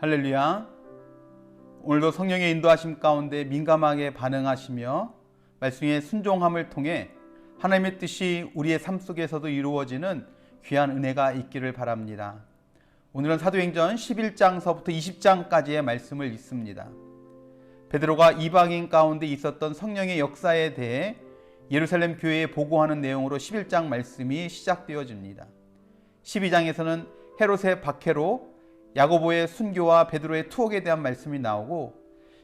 할렐루야. 오늘도 성령의 인도하심 가운데 민감하게 반응하시며 말씀의 순종함을 통해 하나님의 뜻이 우리의 삶 속에서도 이루어지는 귀한 은혜가 있기를 바랍니다. 오늘은 사도행전 11장서부터 20장까지의 말씀을 읽습니다. 베드로가 이방인 가운데 있었던 성령의 역사에 대해 예루살렘 교회에 보고하는 내용으로 11장 말씀이 시작되어집니다. 12장에서는 헤롯의 박해로 야고보의 순교와 베드로의 투옥에 대한 말씀이 나오고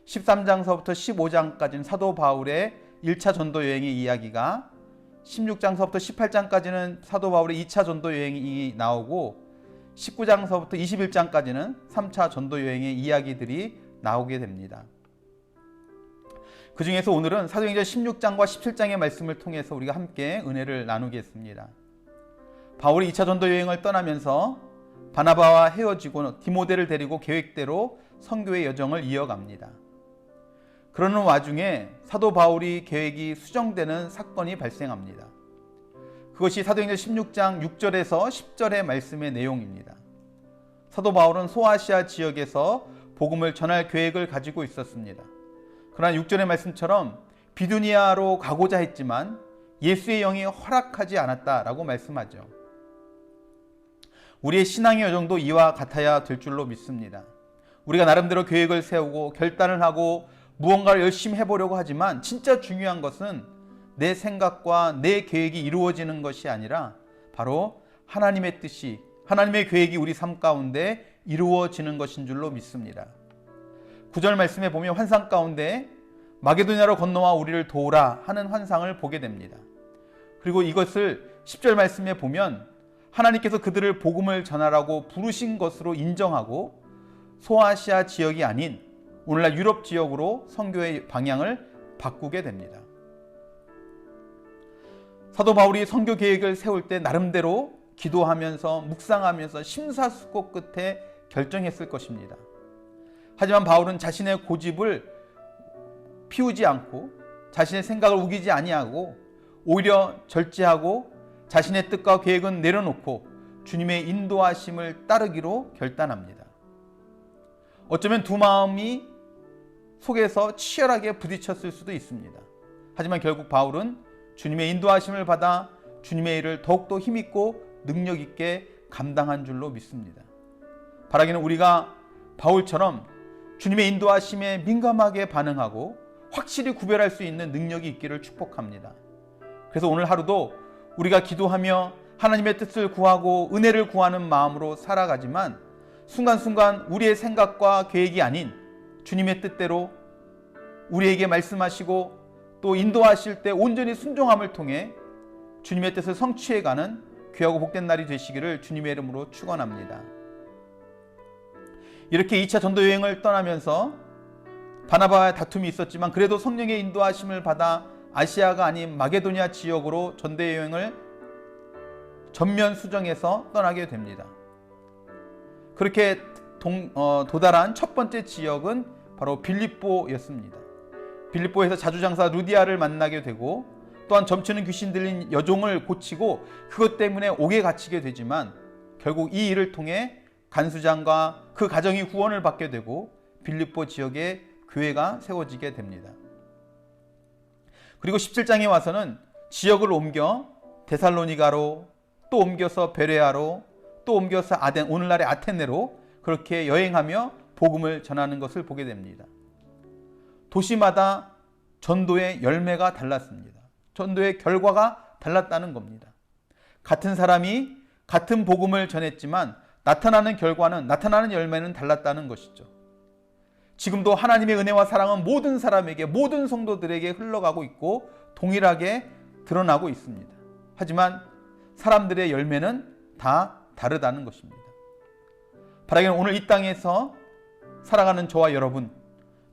13장서부터 15장까지는 사도 바울의 1차 전도 여행의 이야기가 16장서부터 18장까지는 사도 바울의 2차 전도 여행이 나오고 19장서부터 21장까지는 3차 전도 여행의 이야기들이 나오게 됩니다. 그 중에서 오늘은 사도행전 16장과 17장의 말씀을 통해서 우리가 함께 은혜를 나누겠습니다. 바울이 2차 전도 여행을 떠나면서 바나바와 헤어지고 디모데를 데리고 계획대로 선교의 여정을 이어갑니다. 그러는 와중에 사도 바울이 계획이 수정되는 사건이 발생합니다. 그것이 사도행전 16장 6절에서 10절의 말씀의 내용입니다. 사도 바울은 소아시아 지역에서 복음을 전할 계획을 가지고 있었습니다. 그러나 6절의 말씀처럼 비두니아로 가고자 했지만 예수의 영이 허락하지 않았다라고 말씀하죠. 우리의 신앙의 여정도 이와 같아야 될 줄로 믿습니다. 우리가 나름대로 계획을 세우고 결단을 하고 무언가를 열심히 해보려고 하지만 진짜 중요한 것은 내 생각과 내 계획이 이루어지는 것이 아니라 바로 하나님의 뜻이, 하나님의 계획이 우리 삶 가운데 이루어지는 것인 줄로 믿습니다. 9절 말씀에 보면 환상 가운데 마게도냐로 건너와 우리를 도우라 하는 환상을 보게 됩니다. 그리고 이것을 10절 말씀에 보면 하나님께서 그들을 복음을 전하라고 부르신 것으로 인정하고 소아시아 지역이 아닌 오늘날 유럽 지역으로 선교의 방향을 바꾸게 됩니다. 사도 바울이 선교 계획을 세울 때 나름대로 기도하면서 묵상하면서 심사숙고 끝에 결정했을 것입니다. 하지만 바울은 자신의 고집을 피우지 않고 자신의 생각을 우기지 아니하고 오히려 절제하고 자신의 뜻과 계획은 내려놓고 주님의 인도하심을 따르기로 결단합니다. 어쩌면 두 마음이 속에서 치열하게 부딪혔을 수도 있습니다. 하지만 결국 바울은 주님의 인도하심을 받아 주님의 일을 더욱더 힘있고 능력 있게 감당한 줄로 믿습니다. 바라기는 우리가 바울처럼 주님의 인도하심에 민감하게 반응하고 확실히 구별할 수 있는 능력이 있기를 축복합니다. 그래서 오늘 하루도 우리가 기도하며 하나님의 뜻을 구하고 은혜를 구하는 마음으로 살아가지만 순간순간 우리의 생각과 계획이 아닌 주님의 뜻대로 우리에게 말씀하시고 또 인도하실 때 온전히 순종함을 통해 주님의 뜻을 성취해가는 귀하고 복된 날이 되시기를 주님의 이름으로 축원합니다. 이렇게 2차 전도 여행을 떠나면서 바나바와의 다툼이 있었지만 그래도 성령의 인도하심을 받아 아시아가 아닌 마게도냐 지역으로 전도 여행을 전면 수정해서 떠나게 됩니다. 그렇게 도달한 첫 번째 지역은 바로 빌립보였습니다. 빌립보에서 자주장사 루디아를 만나게 되고 또한 점치는 귀신 들린 여종을 고치고 그것 때문에 옥에 갇히게 되지만 결국 이 일을 통해 간수장과 그 가정이 구원을 받게 되고 빌립보 지역에 교회가 세워지게 됩니다. 그리고 17장에 와서는 지역을 옮겨 데살로니가로 또 옮겨서 베레아로 또 옮겨서 오늘날의 아테네로 그렇게 여행하며 복음을 전하는 것을 보게 됩니다. 도시마다 전도의 열매가 달랐습니다. 전도의 결과가 달랐다는 겁니다. 같은 사람이 같은 복음을 전했지만 나타나는 결과는, 나타나는 열매는 달랐다는 것이죠. 지금도 하나님의 은혜와 사랑은 모든 사람에게, 모든 성도들에게 흘러가고 있고 동일하게 드러나고 있습니다. 하지만 사람들의 열매는 다 다르다는 것입니다. 바라기는 오늘 이 땅에서 살아가는 저와 여러분,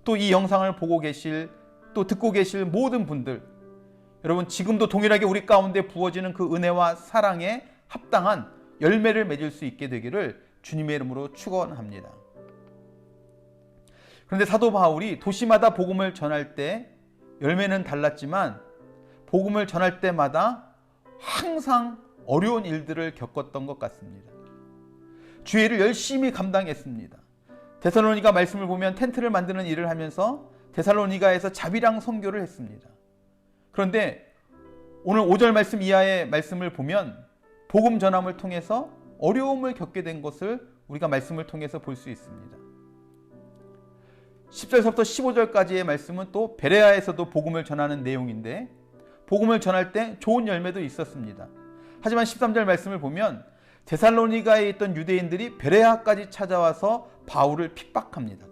또 이 영상을 보고 계실, 또 듣고 계실 모든 분들, 여러분 지금도 동일하게 우리 가운데 부어지는 그 은혜와 사랑에 합당한 열매를 맺을 수 있게 되기를 주님의 이름으로 축원합니다. 그런데 사도 바울이 도시마다 복음을 전할 때 열매는 달랐지만 복음을 전할 때마다 항상 어려운 일들을 겪었던 것 같습니다. 주의를 열심히 감당했습니다. 데살로니가 말씀을 보면 텐트를 만드는 일을 하면서 데살로니가에서 자비랑 선교를 했습니다. 그런데 오늘 5절 말씀 이하의 말씀을 보면 복음 전함을 통해서 어려움을 겪게 된 것을 우리가 말씀을 통해서 볼 수 있습니다. 10절부터 15절까지의 말씀은 또 베레아에서도 복음을 전하는 내용인데 복음을 전할 때 좋은 열매도 있었습니다. 하지만 13절 말씀을 보면 데살로니가에 있던 유대인들이 베레아까지 찾아와서 바울을 핍박합니다.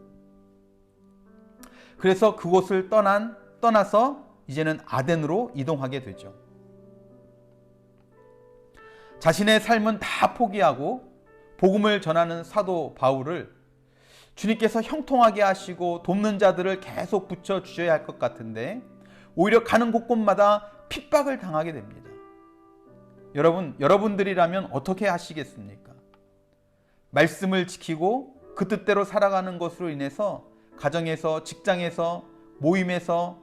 그래서 그곳을 떠나서 이제는 아덴으로 이동하게 되죠. 자신의 삶은 다 포기하고 복음을 전하는 사도 바울을 주님께서 형통하게 하시고 돕는 자들을 계속 붙여주셔야 할 것 같은데 오히려 가는 곳곳마다 핍박을 당하게 됩니다. 여러분들이라면 어떻게 하시겠습니까? 말씀을 지키고 그 뜻대로 살아가는 것으로 인해서 가정에서, 직장에서, 모임에서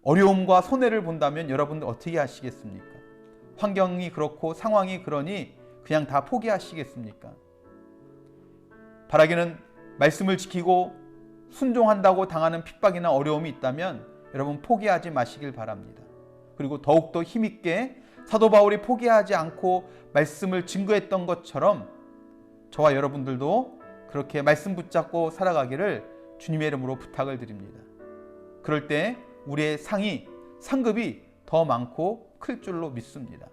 어려움과 손해를 본다면 여러분들 어떻게 하시겠습니까? 환경이 그렇고 상황이 그러니 그냥 다 포기하시겠습니까? 바라기는 말씀을 지키고 순종한다고 당하는 핍박이나 어려움이 있다면 여러분 포기하지 마시길 바랍니다. 그리고 더욱더 힘있게 사도 바울이 포기하지 않고 말씀을 증거했던 것처럼 저와 여러분들도 그렇게 말씀 붙잡고 살아가기를 주님의 이름으로 부탁을 드립니다. 그럴 때 우리의 상급이 더 많고 클 줄로 믿습니다.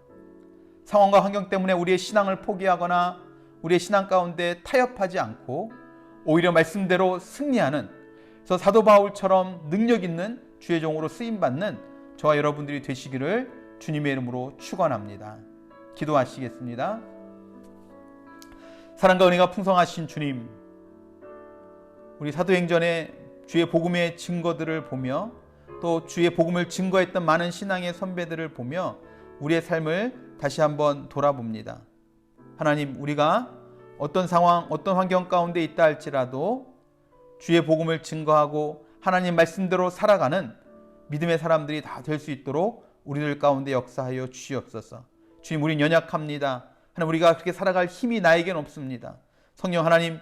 상황과 환경 때문에 우리의 신앙을 포기하거나 우리의 신앙 가운데 타협하지 않고 오히려 말씀대로 승리하는, 그래서 사도 바울처럼 능력 있는 주의 종으로 쓰임받는 저와 여러분들이 되시기를 주님의 이름으로 축원합니다. 기도하시겠습니다. 사랑과 은혜가 풍성하신 주님, 우리 사도행전의 주의 복음의 증거들을 보며 또 주의 복음을 증거했던 많은 신앙의 선배들을 보며 우리의 삶을 다시 한번 돌아봅니다. 하나님, 우리가 어떤 상황, 어떤 환경 가운데 있다 할지라도 주의 복음을 증거하고 하나님 말씀대로 살아가는 믿음의 사람들이 다 될 수 있도록 우리들 가운데 역사하여 주시옵소서. 주님, 우린 연약합니다. 하나님, 우리가 그렇게 살아갈 힘이 나에겐 없습니다. 성령 하나님,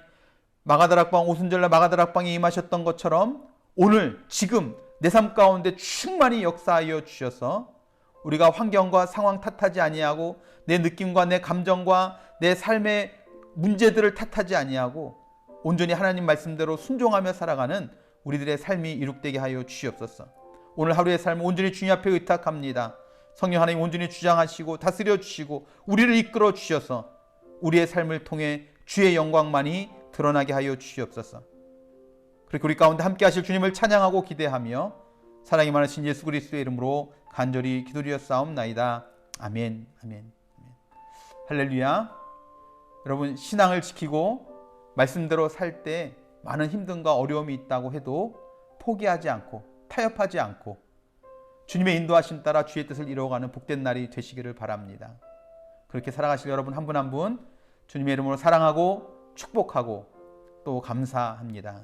마가다락방 오순절날 마가다락방에 임하셨던 것처럼 오늘 지금 내 삶 가운데 충만히 역사하여 주셔서 우리가 환경과 상황 탓하지 아니하고 내 느낌과 내 감정과 내 삶의 문제들을 탓하지 아니하고 온전히 하나님 말씀대로 순종하며 살아가는 우리들의 삶이 이룩되게 하여 주시옵소서. 오늘 하루의 삶을 온전히 주님 앞에 의탁합니다. 성령 하나님 온전히 주장하시고 다스려 주시고 우리를 이끌어 주셔서 우리의 삶을 통해 주의 영광만이 드러나게 하여 주시옵소서. 그렇게 우리 가운데 함께 하실 주님을 찬양하고 기대하며 사랑이 많으신 예수 그리스도의 이름으로 간절히 기도드렸사옵나이다. 아멘. 아멘. 할렐루야. 여러분, 신앙을 지키고 말씀대로 살 때 많은 힘듦과 어려움이 있다고 해도 포기하지 않고 타협하지 않고 주님의 인도하심 따라 주의 뜻을 이루어가는 복된 날이 되시기를 바랍니다. 그렇게 살아가실 여러분 한 분 한 분 주님의 이름으로 사랑하고 축복하고 또 감사합니다.